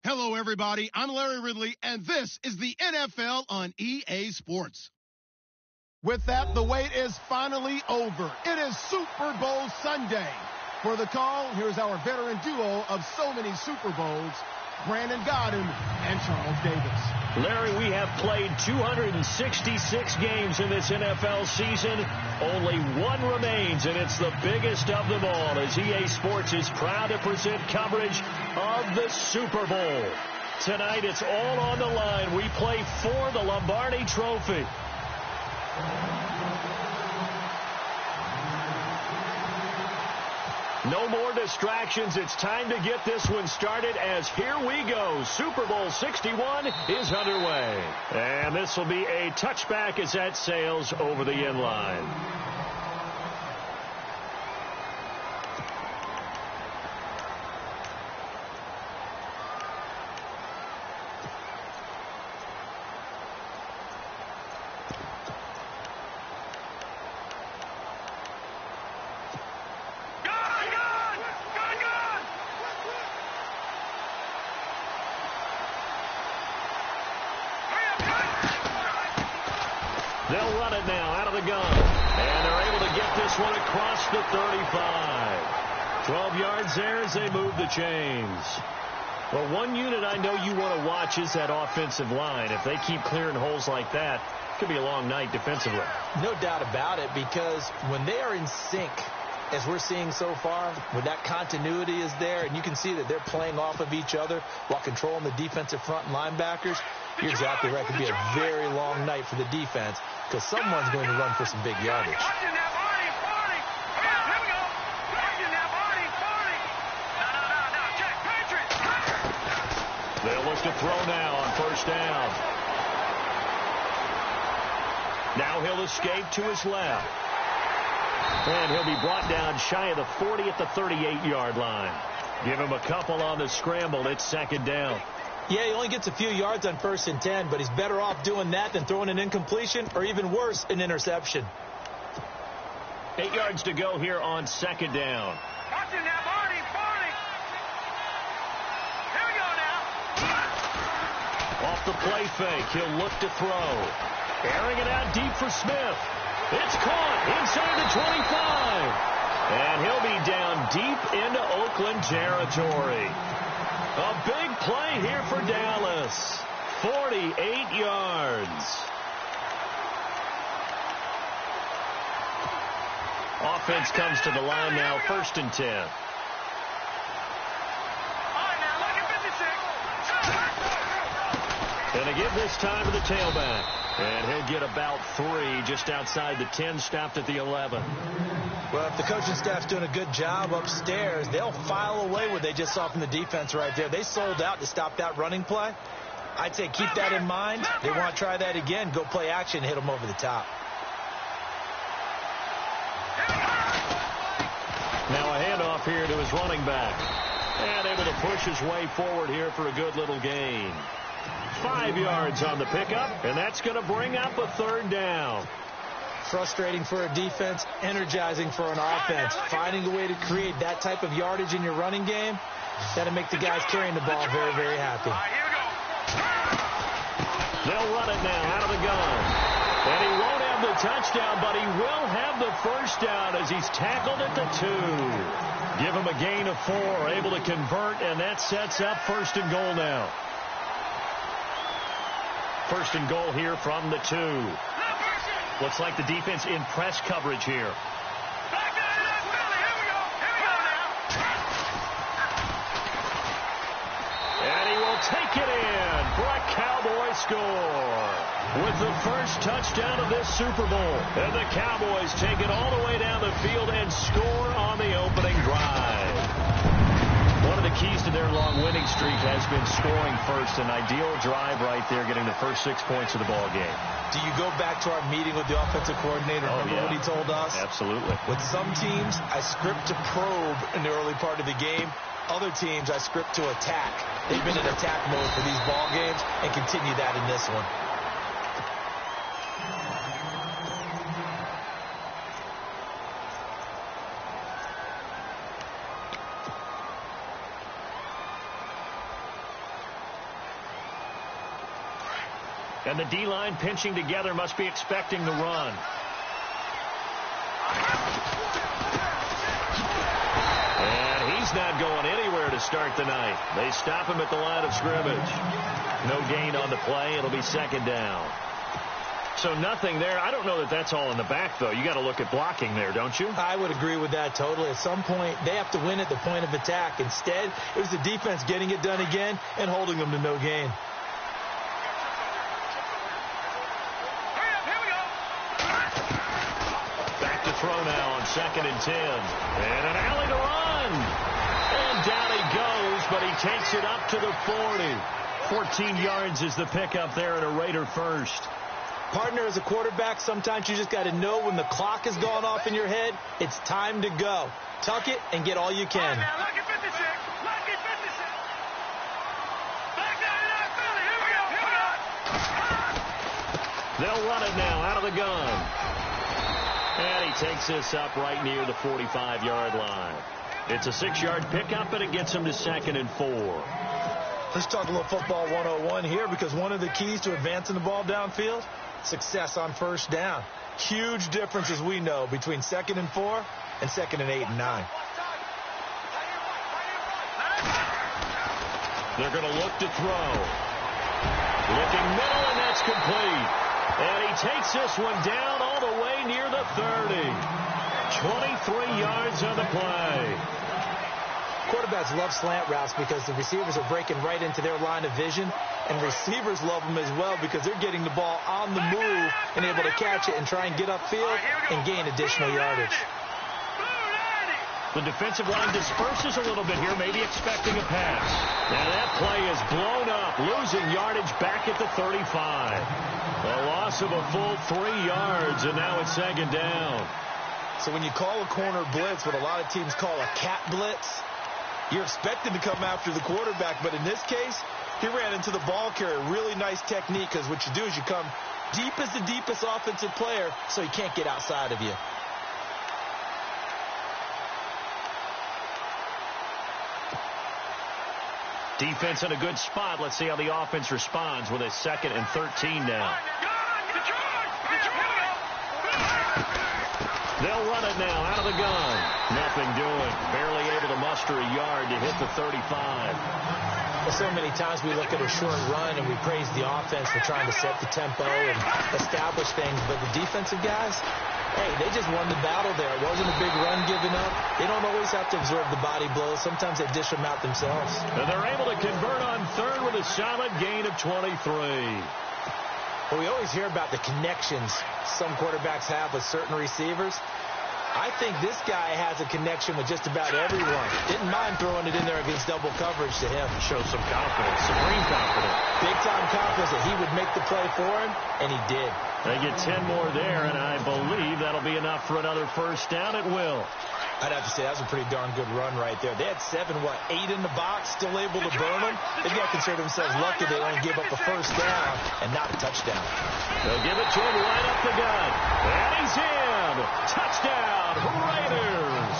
Hello, everybody. I'm Larry Ridley, and this is the NFL on EA Sports. With that, the wait is finally over. It is Super Bowl Sunday. For the call, here's our veteran duo of so many Super Bowls, Brandon Godden and Charles Davis. Larry, we have played 266 games in this NFL season. Only one remains, and it's the biggest of them all, as EA Sports is proud to present coverage of the Super Bowl. Tonight, it's all on the line. We play for the Lombardi Trophy. No more distractions. It's time to get this one started as here we go. Super Bowl 61 is underway. And this will be a touchback as that sails over the end line. They'll run it now out of the gun. And they're able to get this one across the 35. 12 yards there as they move the chains. Well, one unit I know you want to watch is that offensive line. If they keep clearing holes like that, it could be a long night defensively. No doubt about it, because when they are in sync, as we're seeing so far, when that continuity is there, and you can see that they're playing off of each other while controlling the defensive front and linebackers, you're exactly right. It could be a very long night for the defense because someone's going to run for some big yardage. They'll look to throw now on first down. Now he'll escape to his left. And he'll be brought down shy of the 40 at the 38-yard line. Give him a couple on the scramble. It's second down. Yeah, he only gets a few yards on 1st and 10, but he's better off doing that than throwing an incompletion or even worse, an interception. 8 yards to go here on second down. Off the play fake, he'll look to throw. Airing it out deep for Smith. It's caught inside the 25. And he'll be down deep into Oakland territory. A big play here for Dallas. 48 yards. Offense comes to the line now, 1st and 10. And they give this time to the tailback. And he'll get about 3 just outside the 10, stopped at the 11. Well, if the coaching staff's doing a good job upstairs, they'll file away what they just saw from the defense right there. They sold out to stop that running play. I'd say keep that in mind. They want to try that again. Go play action, hit them over the top. Now a handoff here to his running back. And able to push his way forward here for a good little gain. 5 yards on the pickup, and that's going to bring up a 3rd down. Frustrating for a defense, energizing for an offense. Finding a way to create that type of yardage in your running game, that'll make the guys carrying the ball very, very happy. They'll run it now out of the gun. And he won't have the touchdown, but he will have the first down as he's tackled at the 2. Give him a gain of 4, able to convert, and that sets up 1st and goal now. 1st and goal here from the 2. Looks like the defense in press coverage here. And he will take it in for a Cowboy score. With the first touchdown of this Super Bowl. And the Cowboys take it all the way down the field and score on the opening drive. One of the keys to their long winning streak has been scoring first. An ideal drive right there, getting the first 6 points of the ball game. Do you go back to our meeting with the offensive coordinator? Remember what he told us? Absolutely. With some teams, I script to probe in the early part of the game. Other teams, I script to attack. They've been in attack mode for these ball games and continue that in this one. And the D-line pinching together must be expecting the run. And he's not going anywhere to start the night. They stop him at the line of scrimmage. No gain on the play. It'll be second down. So nothing there. I don't know that that's all in the back, though. You got to look at blocking there, don't you? I would agree with that totally. At some point, they have to win at the point of attack. Instead, it was the defense getting it done again and holding them to no gain. Back to throw now on 2nd and 10. And an alley to run. And down he goes, but he takes it up to the 40. 14 yards is the pickup there and a Raider first. Partner, as a quarterback, sometimes you just got to know when the clock has gone off in your head, it's time to go. Tuck it and get all you can. They'll run it now out of the gun. And he takes this up right near the 45-yard line. It's a 6-yard pickup, and it gets him to 2nd and 4. Let's talk a little football 101 here, because one of the keys to advancing the ball downfield, success on first down. Huge difference, as we know, between 2nd and 4 and 2nd and 8 and 9. They're going to look to throw. Looking middle, and that's complete. And he takes this one down all the way near the 30. 23 yards on the play. Quarterbacks love slant routes because the receivers are breaking right into their line of vision, and receivers love them as well because they're getting the ball on the move and able to catch it and try and get upfield and gain additional yardage. The defensive line disperses a little bit here, maybe expecting a pass. Now that play is blown up, losing yardage back at the 35. A loss of a full 3 yards, and now it's 2nd down. So when you call a corner blitz, what a lot of teams call a cat blitz, you're expected to come after the quarterback, but in this case, he ran into the ball carrier. Really nice technique, because what you do is you come deep as the deepest offensive player so he can't get outside of you. Defense in a good spot. Let's see how the offense responds with a 2nd and 13 now. They'll run it now out of the gun. Nothing doing. Barely able to muster a yard to hit the 35. Well, so many times we look at a short run and we praise the offense for trying to set the tempo and establish things. But the defensive guys, hey, they just won the battle there. It wasn't a big run given up. They don't always have to absorb the body blows. Sometimes they dish them out themselves. And they're able to convert on 3rd with a solid gain of 23. Well, we always hear about the connections some quarterbacks have with certain receivers. I think this guy has a connection with just about everyone. Didn't mind throwing it in there against double coverage to him. Shows some confidence, supreme confidence. Big-time confidence that he would make the play for him, and he did. They get 10 more there, and I believe that'll be enough for another first down. It will. I'd have to say that was a pretty darn good run right there. They had 8 in the box, still able to burn them. They've got to consider themselves lucky they only gave up a first down and not a touchdown. They'll give it to him right up the gut. And he's in. Touchdown, Raiders.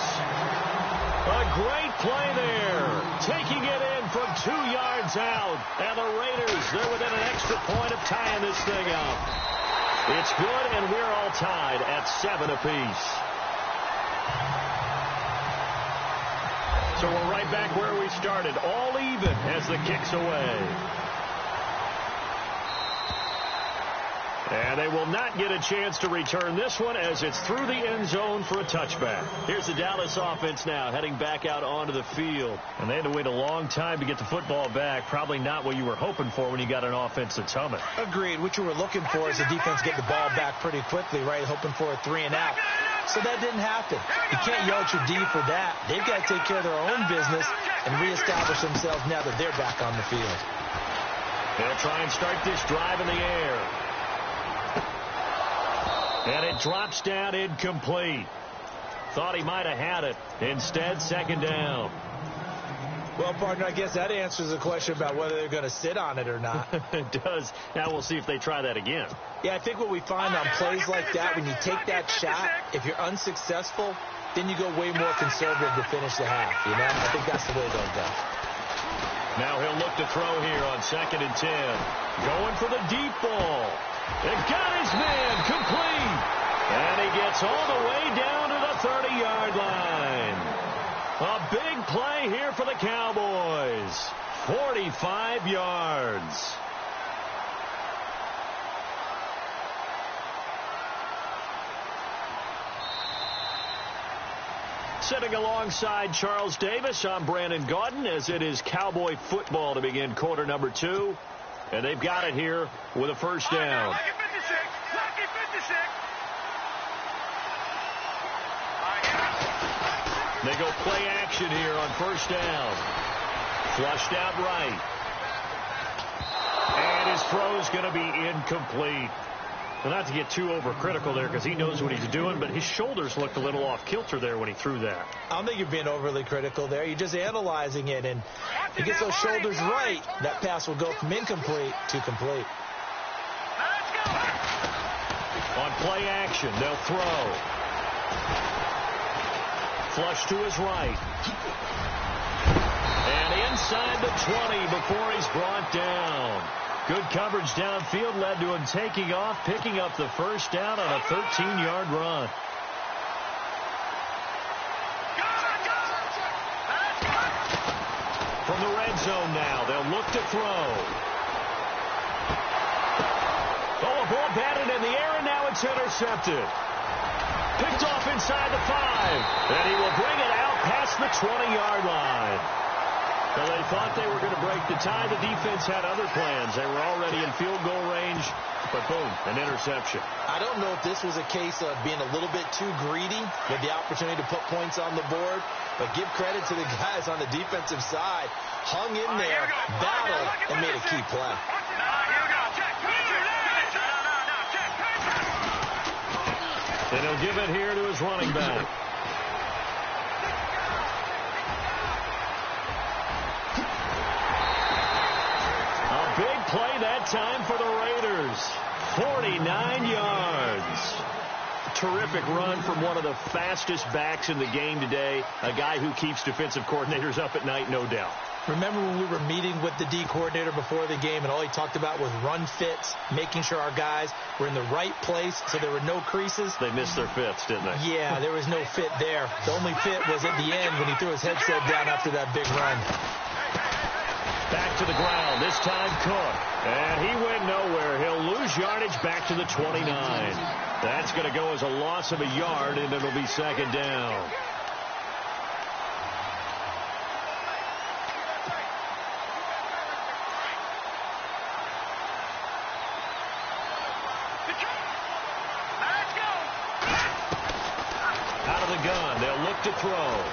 A great play there. Taking it in from 2 yards out. And the Raiders, they're within an extra point of tying this thing up. It's good, and we're all tied at 7 apiece. So we're right back where we started, all even as the kick's away. And they will not get a chance to return this one as it's through the end zone for a touchback. Here's the Dallas offense now heading back out onto the field. And they had to wait a long time to get the football back. Probably not what you were hoping for when you got an offense that's humming. Agreed. What you were looking for is the defense get the ball back pretty quickly, right? Hoping for a 3 and out. So that didn't happen. You can't yell at your D for that. They've got to take care of their own business and reestablish themselves now that they're back on the field. They'll try and start this drive in the air. And it drops down incomplete. Thought he might have had it. Instead, 2nd down. Well, partner, I guess that answers the question about whether they're going to sit on it or not. It does. Now we'll see if they try that again. Yeah, I think what we find on plays like that, when you take that shot, if you're unsuccessful, then you go way more conservative to finish the half, you know? I think that's the way they'll go. Now he'll look to throw here on 2nd and 10. Going for the deep ball. It got his man complete. And he gets all the way down to the 30-yard line. A big play here for the Cowboys. 45 yards. Sitting alongside Charles Davis, I'm Brandon Gaudin, as it is Cowboy football to begin quarter number 2. And they've got it here with a first down. Lucky 56. Lucky 56. They go play action here on first down. Flushed out right. And his throw's going to be incomplete. Well, not to get too overcritical there because he knows what he's doing, but his shoulders looked a little off kilter there when he threw that. I don't think you're being overly critical there. You're just analyzing it, and if he gets those shoulders right, that pass will go from incomplete to complete. On play action, they'll throw. Flush to his right. And inside the 20 before he's brought down. Good coverage downfield led to him taking off, picking up the first down on a 13-yard run. From the red zone now, they'll look to throw. Oh, a ball batted in the air, and now it's intercepted. Picked off inside the 5, and he will bring it out past the 20-yard line. Well, they thought they were going to break the tie. The defense had other plans. They were already in field goal range, but boom, an interception. I don't know if this was a case of being a little bit too greedy with the opportunity to put points on the board, but give credit to the guys on the defensive side. Hung in there, battled, and made a key play. And he'll give it here to his running back. Big play that time for the Raiders. 49 yards. Terrific run from one of the fastest backs in the game today. A guy who keeps defensive coordinators up at night, no doubt. Remember when we were meeting with the D coordinator before the game, and all he talked about was run fits, making sure our guys were in the right place so there were no creases? They missed their fits, didn't they? Yeah, there was no fit there. The only fit was at the end when he threw his headset down after that big run. Back to the ground, this time Cook. And he went nowhere. He'll lose yardage back to the 29. That's going to go as a loss of a yard, and it'll be second down. Out of the gun, they'll look to throw.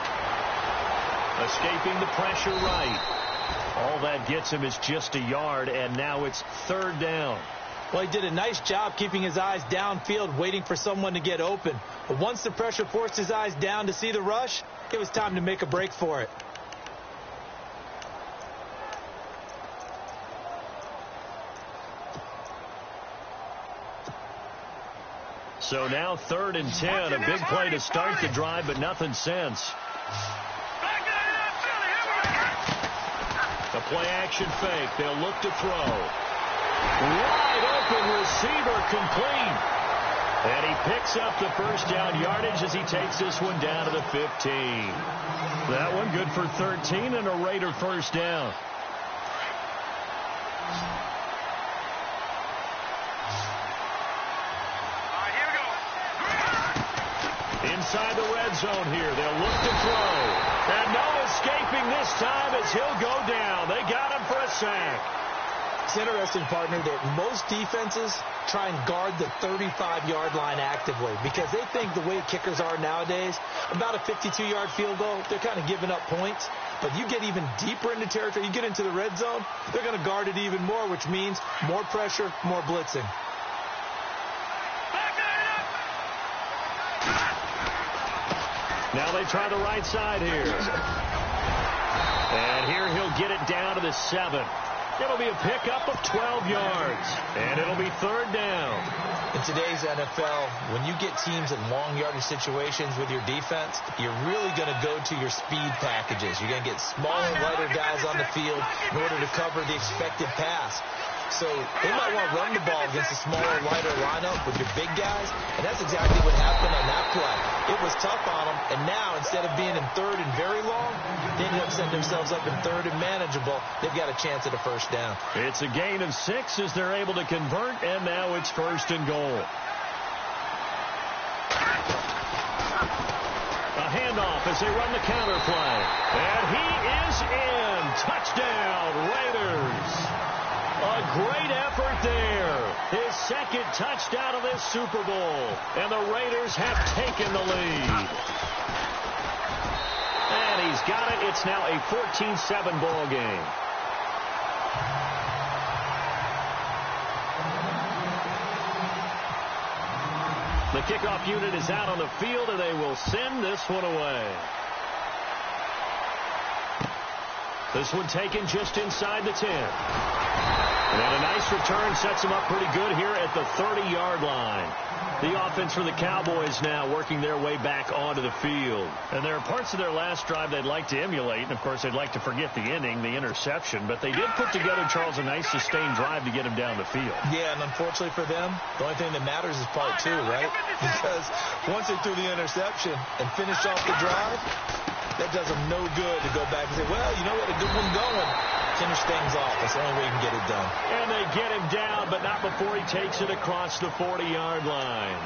Escaping the pressure right. All that gets him is just a yard, and now it's third down. Well, he did a nice job keeping his eyes downfield, waiting for someone to get open. But once the pressure forced his eyes down to see the rush, it was time to make a break for it. So now 3rd and 10, a big play to start the drive, but nothing since. A play-action fake. They'll look to throw. Wide open receiver complete. And he picks up the first down yardage as he takes this one down to the 15. That one good for 13 and a Raider first down. Inside the red zone here. They'll look to throw. And no escaping this time as he'll go down. They got him for a sack. It's interesting, partner, that most defenses try and guard the 35-yard line actively because they think the way kickers are nowadays, about a 52-yard field goal, they're kind of giving up points. But you get even deeper into territory, you get into the red zone, they're going to guard it even more, which means more pressure, more blitzing. Now they try the right side here. And here he'll get it down to the 7. It'll be a pickup of 12 yards, and it'll be third down. In today's NFL, when you get teams in long yardage situations with your defense, you're really going to go to your speed packages. You're going to get smaller, lighter guys on the field in order to cover the expected pass. So they might want to run the ball against a smaller, lighter lineup with your big guys, and that's exactly what happened on that play. It was tough on them, and now instead of being in third and very long, they ended up setting themselves up in third and manageable. They've got a chance at a first down. It's a gain of 6 as they're able to convert, and now it's first and goal. A handoff as they run the counter play. And he is in. Touchdown, Raiders. A great effort there. His second touchdown of this Super Bowl. And the Raiders have taken the lead. And he's got it. It's now a 14-7 ball game. The kickoff unit is out on the field, and they will send this one away. This one taken just inside the 10. And a nice return sets them up pretty good here at the 30-yard line. The offense for the Cowboys now working their way back onto the field. And there are parts of their last drive they'd like to emulate. And, of course, they'd like to forget the inning, the interception. But they did put together, Charles, a nice sustained drive to get him down the field. Yeah, and unfortunately for them, the only thing that matters is part 2, right? Because once they threw the interception and finished off the drive, that does them no good to go back and say, well, you know what, a good one going. Finish things off. That's the only way you can get it done. And they get him down, but not before he takes it across the 40-yard line.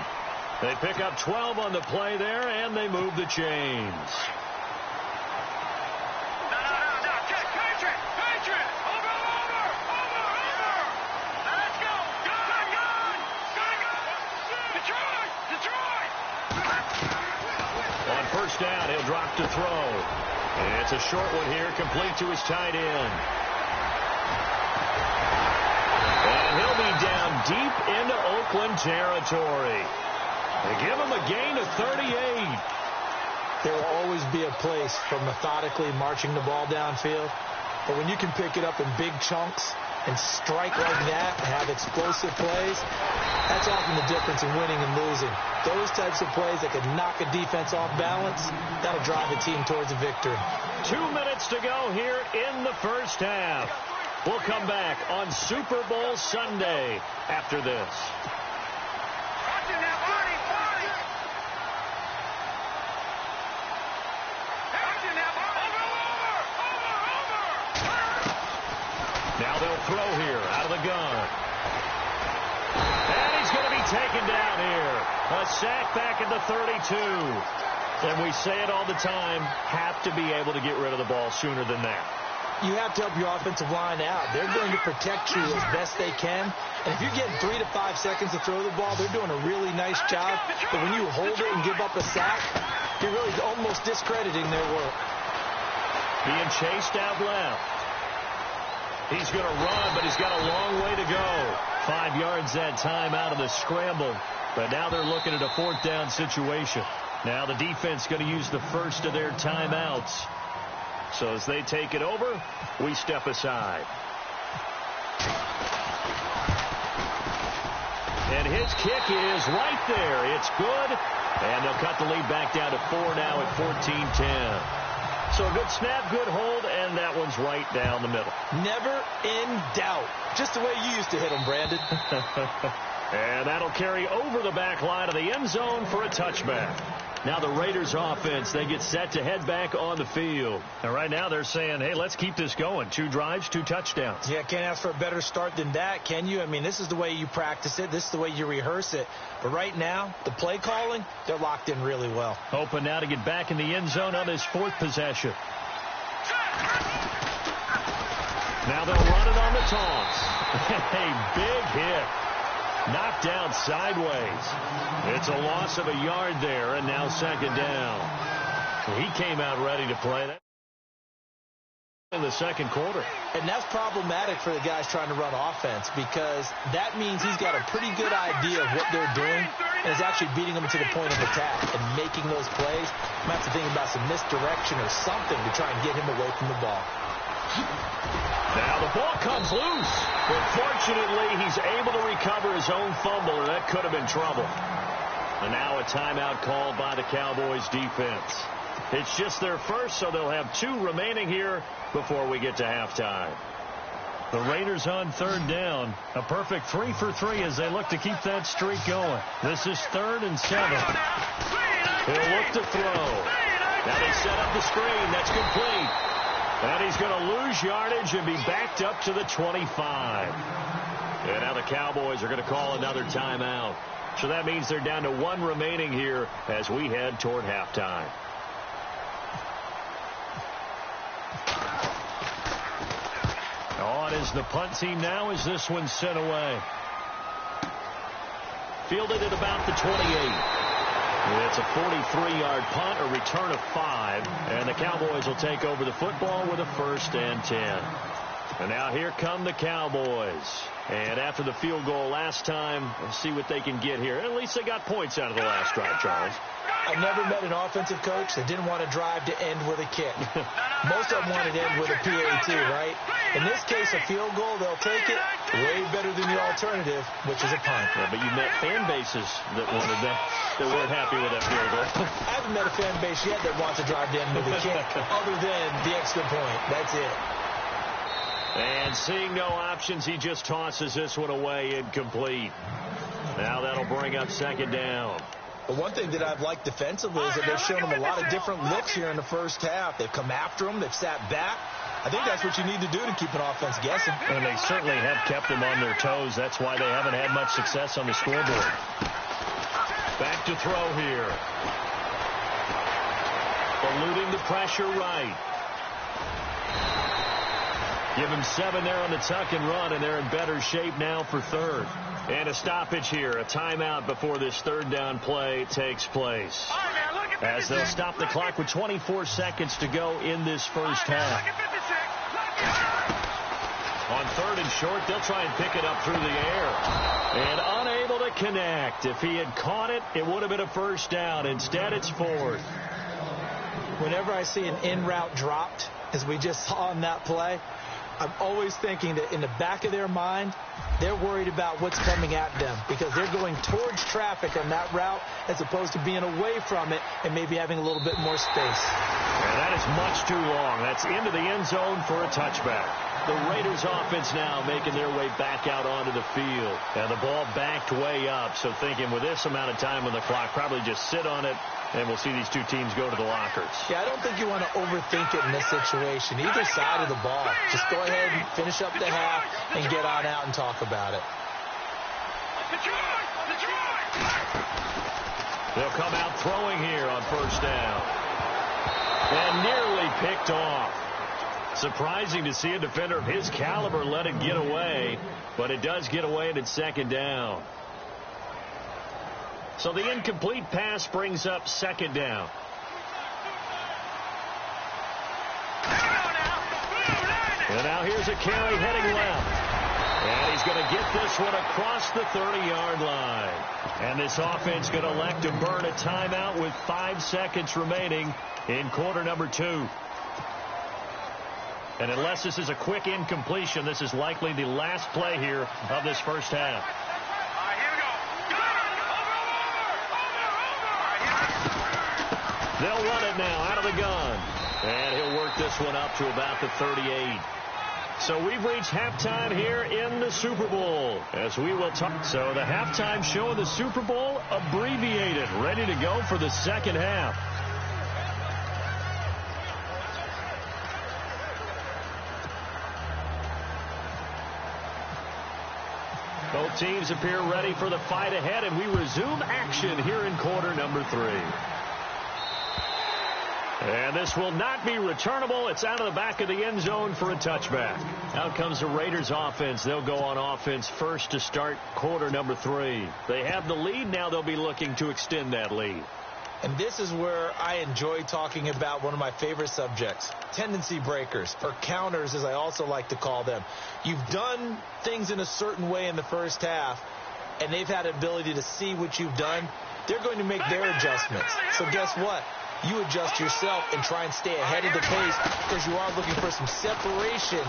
They pick up 12 on the play there, and they move the chains. No. Patriot. Over. Let's go. Gun. Detroit. On first down, he'll drop to throw. And it's a short one here, complete to his tight end. And he'll be down deep into Oakland territory. They give him a gain of 38. There will always be a place for methodically marching the ball downfield. But when you can pick it up in big chunks and strike like that and have explosive plays, that's often the difference in winning and losing. Those types of plays that could knock a defense off balance, that'll drive the team towards a victory. 2 minutes to go here in the first half. We'll come back on Super Bowl Sunday after this. Now they'll throw here out of the gun. And he's going to be taken down here. A sack back at the 32. And we say it all the time, have to be able to get rid of the ball sooner than that. You have to help your offensive line out. They're going to protect you as best they can. And if you're getting 3 to 5 seconds to throw the ball, they're doing a really nice job. But when you hold it and give up a sack, you're really almost discrediting their work. Being chased out left. He's going to run, but he's got a long way to go. 5 yards that time out of the scramble. But now they're looking at a fourth down situation. Now the defense going to use the first of their timeouts. So as they take it over, we step aside. And his kick is right there. It's good. And they'll cut the lead back down to 4 now at 14-10. So a good snap, good hold, and that one's right down the middle. Never in doubt. Just the way you used to hit them, Brandon. And that'll carry over the back line of the end zone for a touchback. Now the Raiders offense, they get set to head back on the field. And right now they're saying, hey, let's keep this going. 2 drives, 2 touchdowns. Yeah, can't ask for a better start than that, can you? I mean, this is the way you practice it. This is the way you rehearse it. But right now, the play calling, they're locked in really well. Hoping now to get back in the end zone on this 4th possession. Now they'll run it on the toss. A big hit. Knocked down sideways. It's a loss of a yard there, and now second down. He came out ready to play that in the second quarter. And that's problematic for the guys trying to run offense, because that means he's got a pretty good idea of what they're doing and is actually beating them to the point of attack and making those plays. You might have to think about some misdirection or something to try and get him away from the ball. Now the ball comes loose. But fortunately, he's able to recover his own fumble, and that could have been trouble. And now a timeout called by the Cowboys defense. It's just their first, so they'll have 2 remaining here before we get to halftime. The Raiders on third down. A perfect 3 for 3 as they look to keep that streak going. This is 3rd and 7. He'll look to throw. Now they set up the screen. That's complete. And he's going to lose yardage and be backed up to the 25. And now the Cowboys are going to call another timeout. So that means they're down to 1 remaining here as we head toward halftime. On is the punt team now as this one's sent away. Fielded at about the 28. It's a 43-yard punt, a return of 5, and the Cowboys will take over the football with a 1st and 10. And now here come the Cowboys. And after the field goal last time, let's see what they can get here. At least they got points out of the last drive, Charles. I've never met an offensive coach that didn't want to drive to end with a kick. Most of them wanted to end with a PAT, right? In this case, a field goal, they'll take it way better than the alternative, which is a punt. Yeah, but you met fan bases that wanted that weren't happy with that field goal. I haven't met a fan base yet that wants to drive to end with a kick other than the extra point. That's it. And seeing no options, he just tosses this one away incomplete. Now that'll bring up 2nd down. But one thing that I've liked defensively is that they've shown them a lot of different looks here in the first half. They've come after them. They've sat back. I think that's what you need to do to keep an offense guessing. And they certainly have kept them on their toes. That's why they haven't had much success on the scoreboard. Back to throw here. Eluding the pressure right. Give him 7 there on the tuck and run, and they're in better shape now for 3rd. And a stoppage here, a timeout before this 3rd down play takes place. As they'll stop the clock with 24 seconds to go in this first half. On 3rd and short, they'll try and pick it up through the air. And unable to connect. If he had caught it, it would have been a 1st down. Instead, it's 4th. Whenever I see an in-route dropped, as we just saw in that play, I'm always thinking that in the back of their mind, they're worried about what's coming at them because they're going towards traffic on that route as opposed to being away from it and maybe having a little bit more space. And that is much too long. That's into the end zone for a touchback. The Raiders offense now making their way back out onto the field. And the ball backed way up. So thinking with this amount of time on the clock, probably just sit on it, and we'll see these 2 teams go to the lockers. Yeah, I don't think you want to overthink it in this situation. Either side of the ball. Just go ahead and finish up the half and get on out and talk about it. They'll come out throwing here on 1st down. And nearly picked off. Surprising to see a defender of his caliber let it get away, but it does get away and it's 2nd down. So the incomplete pass brings up 2nd down. And now here's a carry heading left. And he's going to get this one across the 30-yard line. And this offense going to elect to burn a timeout with 5 seconds remaining in quarter number 2. And unless this is a quick incompletion, this is likely the last play here of this first half. They'll run it now out of the gun. And he'll work this one up to about the 38. So we've reached halftime here in the Super Bowl. As we will talk. So the halftime show of the Super Bowl abbreviated. Ready to go for the 2nd half. Both teams appear ready for the fight ahead, and we resume action here in quarter number 3. And this will not be returnable. It's out of the back of the end zone for a touchback. Out comes the Raiders offense. They'll go on offense first to start quarter number 3. They have the lead. Now they'll be looking to extend that lead. And this is where I enjoy talking about one of my favorite subjects, tendency breakers, or counters as I also like to call them. You've done things in a certain way in the first half, and they've had an ability to see what you've done. They're going to make their adjustments. So guess what? You adjust yourself and try and stay ahead of the pace because you are looking for some separation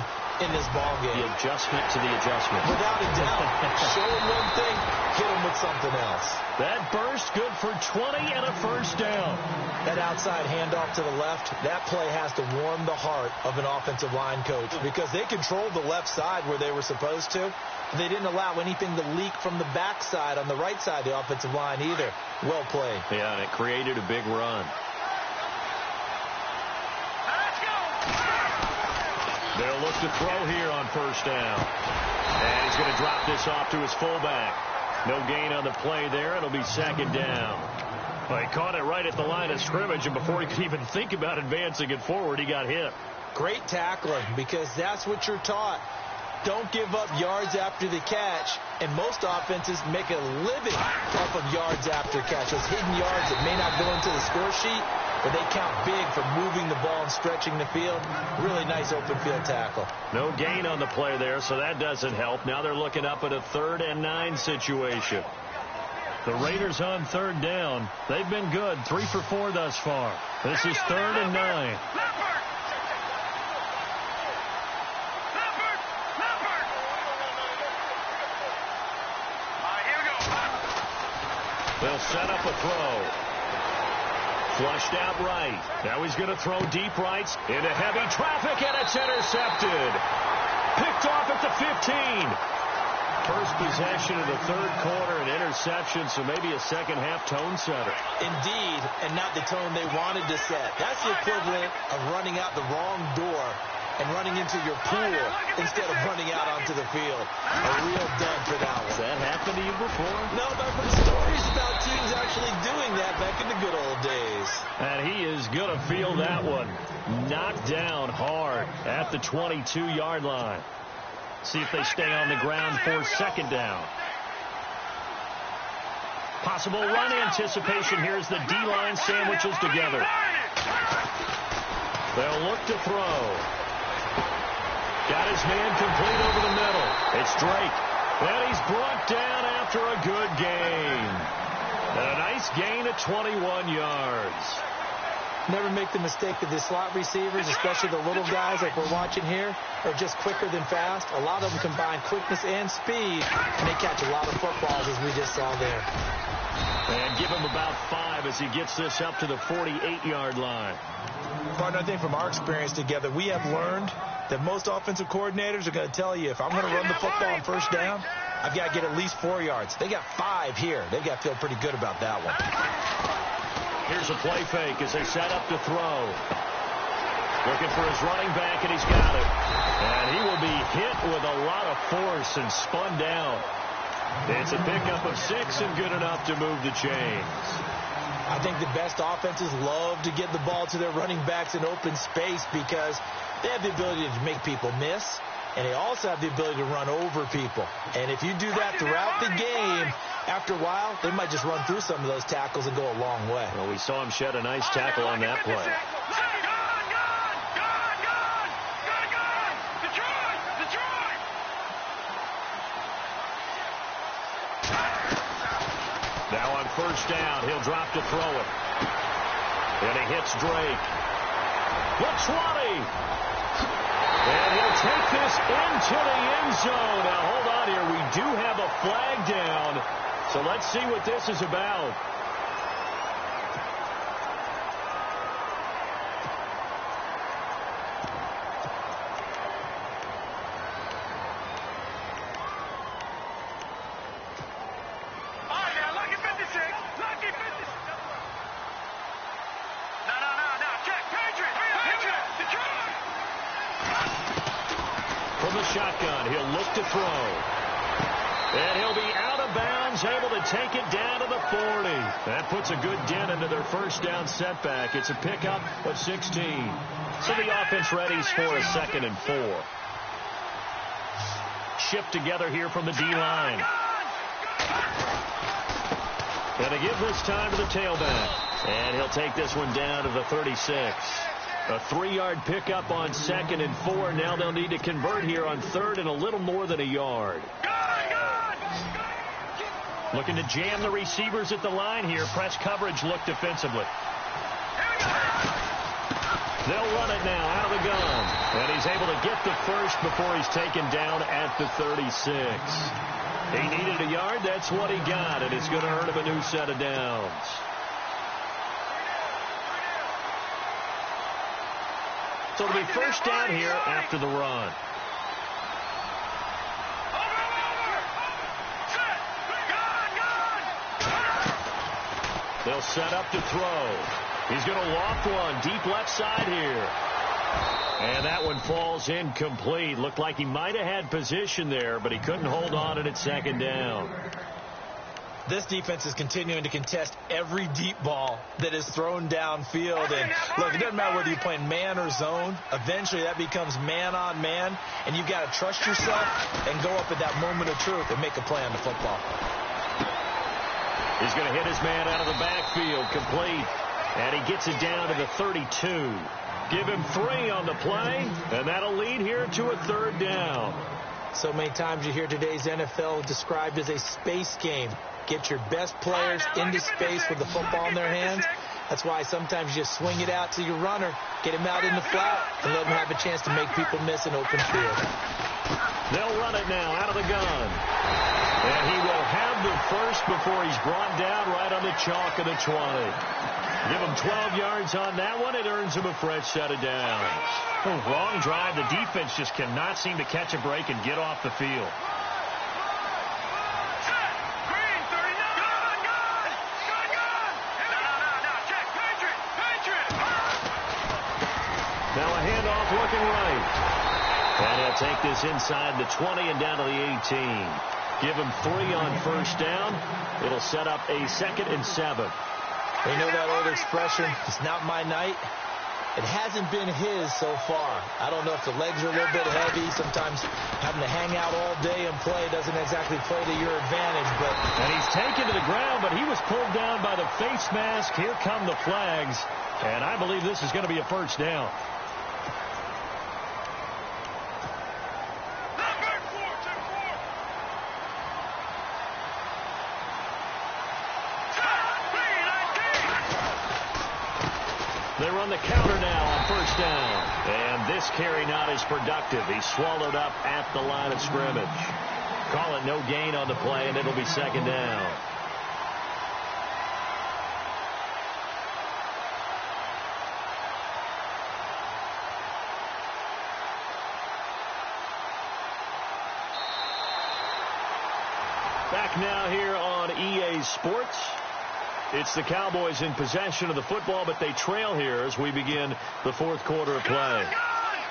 in this ball game. The adjustment to the adjustment. Without a doubt. Show them one thing, hit them with something else. That burst good for 20 and a first down. That outside handoff to the left, that play has to warm the heart of an offensive line coach because they controlled the left side where they were supposed to. And they didn't allow anything to leak from the backside on the right side of the offensive line either. Well played. Yeah, and it created a big run. They'll look to throw here on first down. And he's going to drop this off to his fullback. No gain on the play there. It'll be second down. Well, he caught it right at the line of scrimmage, and before he could even think about advancing it forward, he got hit. Great tackling, because that's what you're taught. Don't give up yards after the catch, and most offenses make a living off of yards after catch. Those hidden yards that may not go into the score sheet, but they count big for moving the ball and stretching the field. Really nice open field tackle. No gain on the play there, so that doesn't help. Now they're looking up at a 3rd and 9 situation. The Raiders on 3rd down. They've been good, 3 for 4 thus far. This is 3rd and 9. They'll set up a throw. Flushed out right. Now he's going to throw deep rights into heavy traffic, and it's intercepted. Picked off at the 15. First possession of the 3rd quarter, an interception, so maybe a second-half tone setter. Indeed, and not the tone they wanted to set. That's the equivalent of running out the wrong door and running into your pool instead of running out onto the field. A real dud for that one. Has that happened to you before? No, but I've heard stories about teams actually doing that back in the good old days. And he is going to feel that one. Knocked down hard at the 22-yard line. See if they stay on the ground for second down. Possible run anticipation here as the D-line sandwiches together. They'll look to throw. Got his man complete over the middle. It's Drake. And he's brought down after a good gain. And a nice gain of 21 yards. Never make the mistake that the slot receivers, especially the little guys like we're watching here, are just quicker than fast. A lot of them combine quickness and speed, and they catch a lot of footballs, as we just saw there. And give him about 5 as he gets this up to the 48-yard line. Partner, I think from our experience together, we have learned that most offensive coordinators are going to tell you, if I'm going to run the football on first down, I've got to get at least 4 yards. They got 5 here. They've got to feel pretty good about that one. Here's a play fake as they set up to throw. Looking for his running back, and he's got it. And he will be hit with a lot of force and spun down. It's a pickup of 6 and good enough to move the chains. I think the best offenses love to get the ball to their running backs in open space because they have the ability to make people miss, and they also have the ability to run over people. And if you do that throughout the game, after a while, they might just run through some of those tackles and go a long way. Well, we saw him shed a nice tackle on that play. Now on first down, he'll drop to throw it. And he hits Drake. The 20. And he'll take this into the end zone. Now, hold on here. We do have a flag down. So let's see what this is about. Shotgun. He'll look to throw. And he'll be out of bounds, able to take it down to the 40. That puts a good dent into their first down setback. It's a pickup of 16. So the offense readies for a 2nd and 4. Shipped together here from the D-line. And to give this time to the tailback. And he'll take this one down to the 36. A 3-yard pickup on 2nd and 4. Now they'll need to convert here on 3rd and a little more than a yard. Looking to jam the receivers at the line here. Press coverage look defensively. They'll run it now out of the gun. And he's able to get the first before he's taken down at the 36. He needed a yard. That's what he got, and it's going to earn him a new set of downs. So it'll be first down here after the run. They'll set up to throw. He's going to loft one deep left side here. And that one falls incomplete. Looked like he might have had position there, but he couldn't hold on at second down. This defense is continuing to contest every deep ball that is thrown downfield. And look, it doesn't matter whether you're playing man or zone. Eventually that becomes man on man, and you've got to trust yourself and go up at that moment of truth and make a play on the football. He's going to hit his man out of the backfield, complete. And he gets it down to the 32. Give him 3 on the play, and that'll lead here to a third down. So many times you hear today's NFL described as a space game. Get your best players into space with the football in their hands. That's why sometimes you just swing it out to your runner, get him out in the flat, and let him have a chance to make people miss an open field. They'll run it now out of the gun. And he will have the first before he's brought down right on the chalk of the 20. Give him 12 yards on that one. It earns him a fresh set of downs. Long drive. The defense just cannot seem to catch a break and get off the field. Now a handoff looking right. And he'll take this inside the 20 and down to the 18. Give him 3 on first down. It'll set up a 2nd and 7. You know that old expression, it's not my night? It hasn't been his so far. I don't know if the legs are a little bit heavy. Sometimes having to hang out all day and play doesn't exactly play to your advantage. And he's taken to the ground, but he was pulled down by the face mask. Here come the flags. And I believe this is going to be a first down. They run the counter now on first down. And this carry not as productive. He's swallowed up at the line of scrimmage. Call it no gain on the play, and it'll be second down. Back now here on EA Sports. It's the Cowboys in possession of the football, but they trail here as we begin the fourth quarter of play.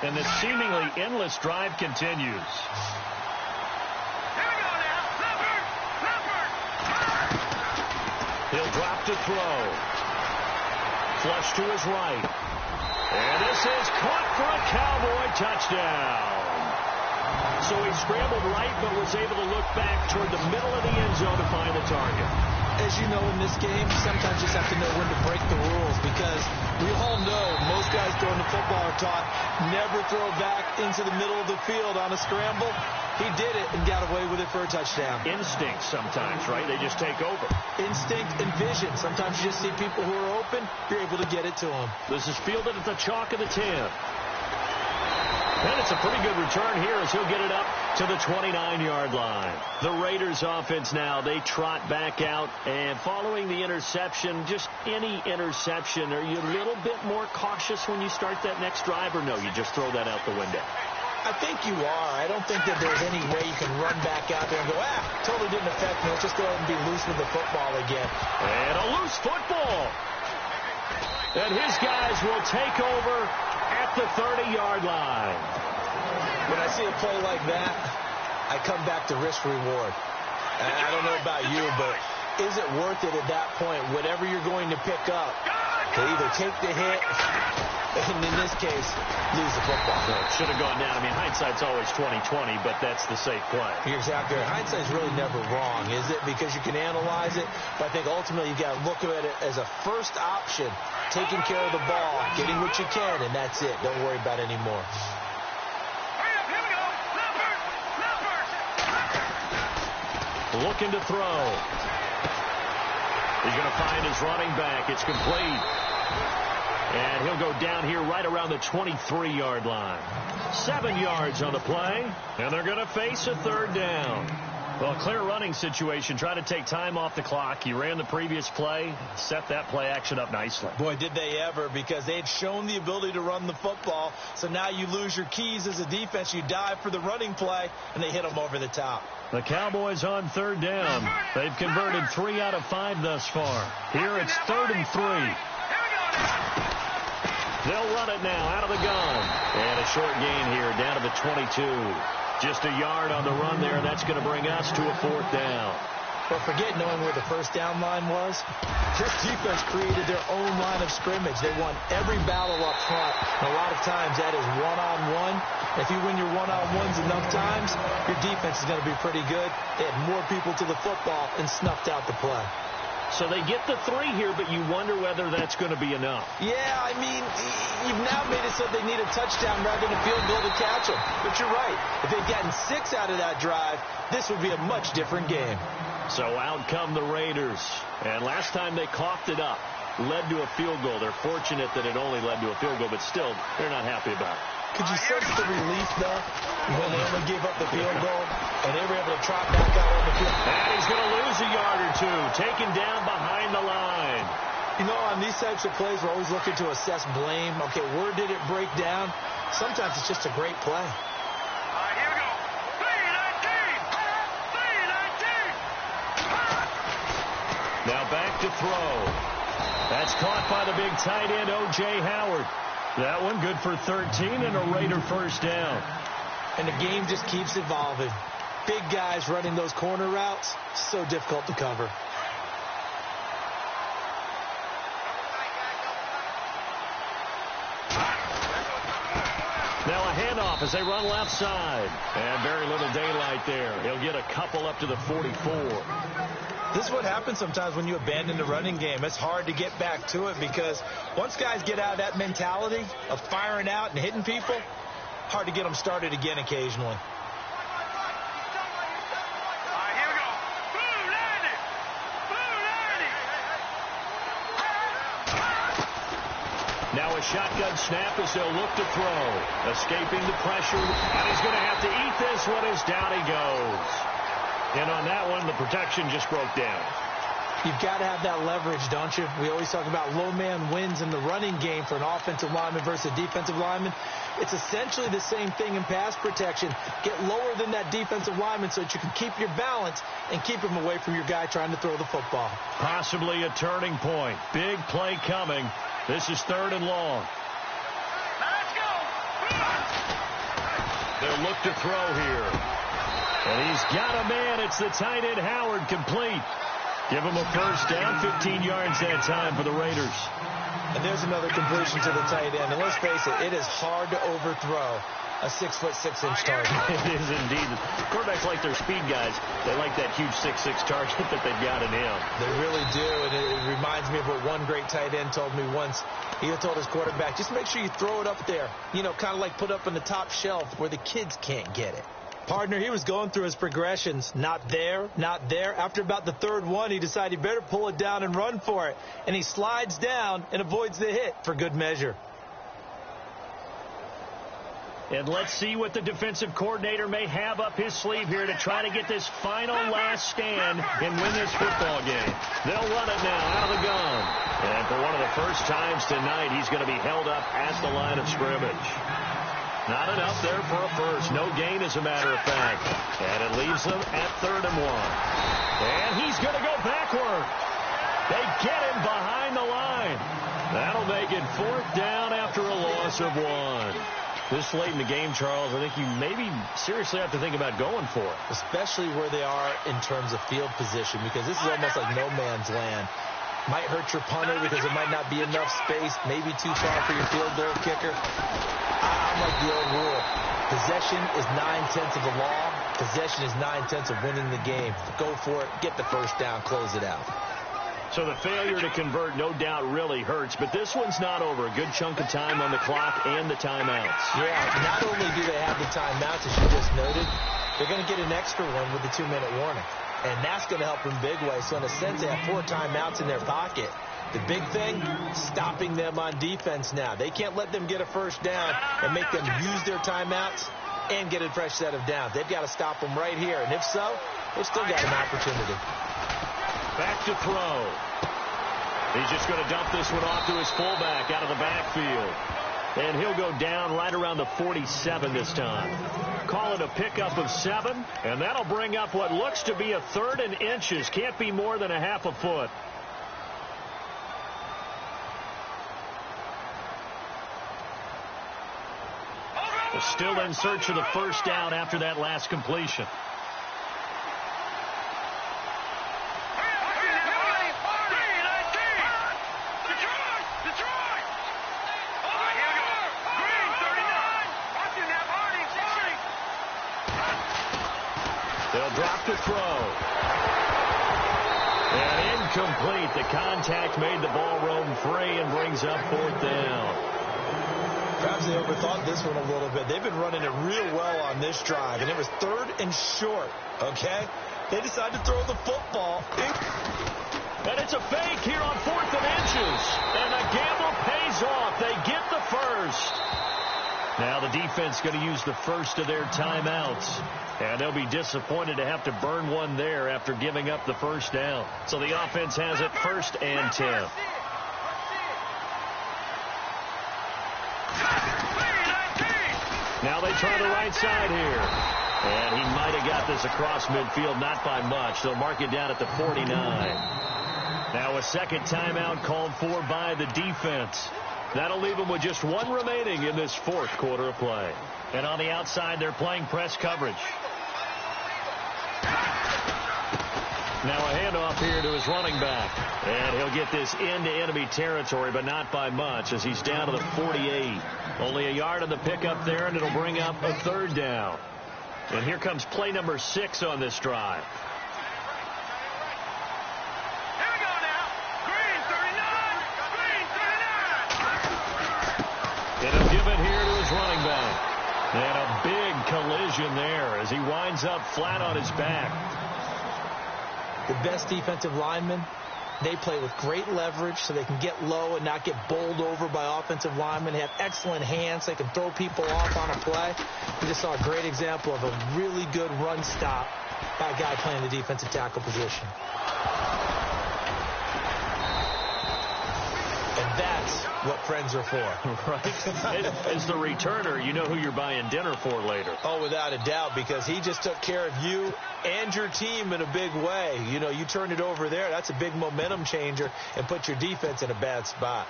And this seemingly endless drive continues. He'll drop to throw. Flush to his right. And this is caught for a Cowboy touchdown. So he scrambled right, but was able to look back toward the middle of the end zone to find the target. As you know, in this game, sometimes you just have to know when to break the rules, because we all know most guys throwing the football are taught never throw back into the middle of the field on a scramble. He did it and got away with it for a touchdown. Instinct sometimes, right? They just take over. Instinct and vision. Sometimes you just see people who are open, you're able to get it to them. This is fielded at the chalk of the 10. And it's a pretty good return here as he'll get it up to the 29-yard line. The Raiders offense now, they trot back out. And following the interception, just any interception, are you a little bit more cautious when you start that next drive, or no, you just throw that out the window? I think you are. I don't think that there's any way you can run back out there and go, totally didn't affect me. Let's just go ahead and be loose with the football again. And a loose football. And his guys will take over at the 30-yard line. When I see a play like that, I come back to risk reward. I don't know about you, but is it worth it at that point, whatever you're going to pick up, to either take the hit, and in this case, lose the football? No, it should have gone down. I mean, hindsight's always 20/20, but that's the safe play. You're exactly right. Hindsight's really never wrong, is it? Because you can analyze it, but I think ultimately you got to look at it as a first option, taking care of the ball, getting what you can, and that's it. Don't worry about it anymore. Looking to throw. He's going to find his running back. It's complete. And he'll go down here right around the 23-yard line. 7 yards on the play, and they're going to face a third down. Well, clear running situation. Try to take time off the clock. He ran the previous play, set that play action up nicely. Boy, did they ever, because they had shown the ability to run the football. So now you lose your keys as a defense. You dive for the running play, and they hit them over the top. The Cowboys on third down. They've converted 3 out of 5 thus far. Here it's 3rd and 3. They'll run it now out of the gun. And a short gain here down to the 22. Just a yard on the run there. That's going to bring us to a 4th down. But forget knowing where the first down line was. This defense created their own line of scrimmage. They won every battle up front. And a lot of times that is one-on-one. If you win your one-on-ones enough times, your defense is going to be pretty good. They had more people to the football and snuffed out the play. So they get the 3 here, but you wonder whether that's going to be enough. Yeah, I mean, you've now made it so they need a touchdown rather than a field goal to catch them. But you're right. If they'd gotten 6 out of that drive, this would be a much different game. So out come the Raiders. And last time they coughed it up, led to a field goal. They're fortunate that it only led to a field goal, but still, they're not happy about it. Could you sense the relief, though, when they only gave up the field goal and they were able to trot back out on the field? And he's going to lose a yard or 2, taken down behind the line. You know, on these types of plays, we're always looking to assess blame. Okay, where did it break down? Sometimes it's just a great play. Here we go. 3-19. Now back to throw. That's caught by the big tight end, O.J. Howard. That one good for 13 and a Raider first down. And the game just keeps evolving. Big guys running those corner routes, so difficult to cover. Now a handoff as they run left side. And very little daylight there. He'll get a couple up to the 44. This is what happens sometimes when you abandon the running game. It's hard to get back to it because once guys get out of that mentality of firing out and hitting people, hard to get them started again occasionally. Here we go. Blue 90. Now a shotgun snap as they'll look to throw. Escaping the pressure. And he's going to have to eat this one as down he goes. And on that one, the protection just broke down. You've got to have that leverage, don't you? We always talk about low man wins in the running game for an offensive lineman versus a defensive lineman. It's essentially the same thing in pass protection. Get lower than that defensive lineman so that you can keep your balance and keep him away from your guy trying to throw the football. Possibly a turning point. Big play coming. This is 3rd and long. Let's go. They'll look to throw here. And he's got a man. It's the tight end, Howard, complete. Give him a first down, 15 yards that time for the Raiders. And there's another completion to the tight end. And let's face it, it is hard to overthrow a 6'6" target. It is indeed. Quarterbacks like their speed guys. They like that huge 6'6" target that they've got in him. They really do. And it reminds me of what one great tight end told me once. He told his quarterback, just make sure you throw it up there. You know, kind of like put up on the top shelf where the kids can't get it. Partner, he was going through his progressions. Not there, not there. After about the 3rd one, he decided he better pull it down and run for it. And he slides down and avoids the hit for good measure. And let's see what the defensive coordinator may have up his sleeve here to try to get this final last stand and win this football game. They'll run it now out of the gun. And for one of the first times tonight, he's going to be held up at the line of scrimmage. Not enough there for a first. No gain, as a matter of fact. And it leaves them at 3rd and 1. And he's going to go backward. They get him behind the line. That'll make it 4th down after a loss of 1. This late in the game, Charles, I think you maybe seriously have to think about going for it. Especially where they are in terms of field position, because this is almost like no man's land. Might hurt your punter because there might not be enough space, maybe too far for your field goal kicker. I'm like the old rule. Possession is 9/10 of the law. Possession is 9/10 of winning the game. Go for it. Get the first down. Close it out. So the failure to convert, no doubt, really hurts. But this one's not over. A good chunk of time on the clock and the timeouts. Yeah, not only do they have the timeouts, as you just noted, they're going to get an extra one with the 2-minute warning. And that's going to help in a big way. So in a sense, they have 4 timeouts in their pocket. The big thing, stopping them on defense now. They can't let them get a first down and make them use their timeouts and get a fresh set of downs. They've got to stop them right here. And if so, they've still got an opportunity. Back to throw. He's just going to dump this one off to his fullback out of the backfield. And he'll go down right around the 47 this time. Call it a pickup of 7, and that'll bring up what looks to be a 3rd and inches. Can't be more than a half a foot. Still in search of the first down after that last completion. They'll drop to throw. And incomplete. The contact made the ball roam free and brings up 4th down. Perhaps they overthought this one a little bit. They've been running it real well on this drive, and it was 3rd and short, okay? They decided to throw the football. And it's a fake here on 4th and inches. And the gamble pays off. They get the first. Now the defense going to use the first of their timeouts. And they'll be disappointed to have to burn one there after giving up the first down. So the offense has it 1st and 10. Now they try the right side here. And he might have got this across midfield, not by much. They'll mark it down at the 49. Now a second timeout called for by the defense. That'll leave them with just 1 remaining in this 4th quarter of play. And on the outside, they're playing press coverage. Now a handoff here to his running back. And he'll get this into enemy territory, but not by much as he's down to the 48. Only a yard on the pickup there, and it'll bring up a 3rd down. And here comes play number 6 on this drive. Here we go now. Green 39. Green 39. And he'll give it here to his running back. And a big collision there as he winds up flat on his back. The best defensive linemen, they play with great leverage so they can get low and not get bowled over by offensive linemen. They have excellent hands. They can throw people off on a play. We just saw a great example of a really good run stop by a guy playing the defensive tackle position. And that's what friends are for. Right? As the returner, you know who you're buying dinner for later. Oh, without a doubt, because he just took care of you and your team in a big way. You know, you turn it over there, that's a big momentum changer and put your defense in a bad spot.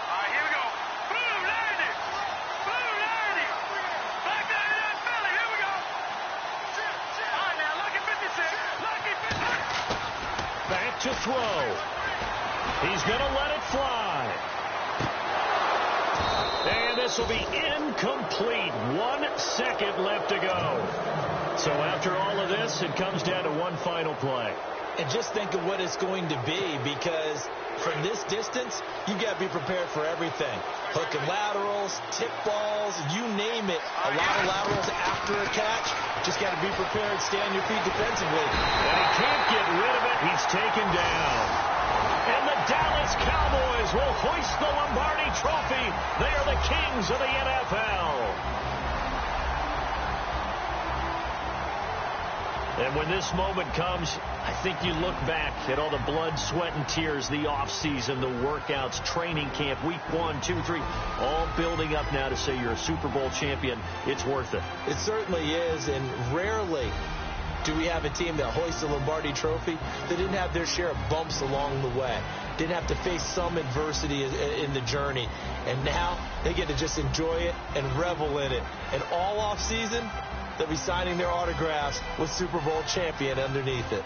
All right, here we go. Boom, landed. Boom, landed. Back down in that belly. Here we go. All right, now, lucky 56. Lucky 56. Back to throw. He's going to let it fly. And this will be incomplete. 1 second left to go. So after all of this, it comes down to one final play. And just think of what it's going to be, because from this distance, you got to be prepared for everything. Hook and laterals, tip balls, you name it. A lot of laterals after a catch. Just got to be prepared, stay on your feet defensively. And he can't get rid of it. He's taken down. And the Dallas Cowboys will hoist the Lombardi Trophy. They are the kings of the NFL. And when this moment comes, I think you look back at all the blood, sweat, and tears, the offseason, the workouts, training camp, week 1, 2, 3, all building up now to say you're a Super Bowl champion. It's worth it. It certainly is, and rarely do we have a team that hoists the Lombardi Trophy that didn't have their share of bumps along the way, didn't have to face some adversity in the journey, and now they get to just enjoy it and revel in it. And all offseason, they'll be signing their autographs with Super Bowl champion underneath it.